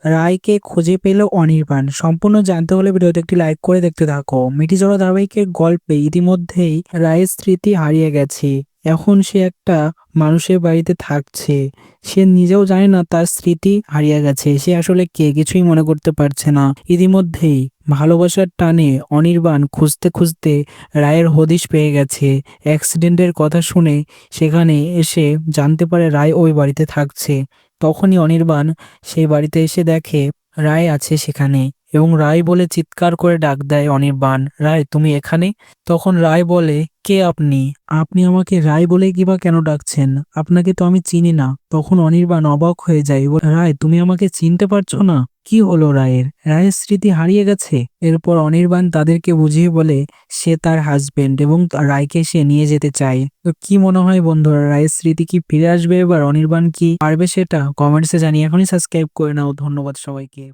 রায়কে খুঁজে পেল অনির্বাণ। সম্পূর্ণ জানতে হলে ভিডিওতে একটি লাইক করে দেখতে থাকো। মিঠিজোড়া ধারাবাহিকের গল্পে ইতিমধ্যেই রায়ের স্মৃতি হারিয়ে গেছে। এখন সে একটা মানুষের বাড়িতে থাকছে। সে নিজেও জানে না তার স্মৃতি হারিয়ে গেছে। সে আসলে কে কিছুই মনে করতে পারছে না। ইতিমধ্যেই ভালোবাসার টানে অনির্বাণ খুঁজতে খুঁজতে রায়ের হদিশ পেয়ে গেছে। অ্যাক্সিডেন্টের কথা শুনে সেখানে এসে জানতে পারে রায় ওই বাড়িতে থাকছে। তখনই অনির্বাণ সেই বাড়িতে এসে দেখে রায় আছে সেখানে, এবং রায় বলে চিৎকার করে ডাক দেয় অনির্বাণ, রায় তুমি এখানে? তখন রায় বলে, কে আপনি? আপনি আমাকে রায় বলে কিবা কেন ডাকছেন? আপনাকে তো আমি চিনি না। তখন অনির্বাণ অবাক হয়ে যায়, রায় তুমি আমাকে চিনতে পারছো না? কি হলো রায়ের? রায়ের স্মৃতি হারিয়ে গেছে? এরপর অনির্বাণ তাদেরকে বুঝিয়ে বলে সে তার হাজবেন্ড এবং রায়কে সে নিয়ে যেতে চায়। তো কি মনে হয় বন্ধুরা, রায়ের স্মৃতি কি ফিরে আসবে এবার? অনির্বাণ কি পারবে সেটা? কমেন্টসে জানিয়ে এখনই সাবস্ক্রাইব করে নাও। ধন্যবাদ সবাইকে।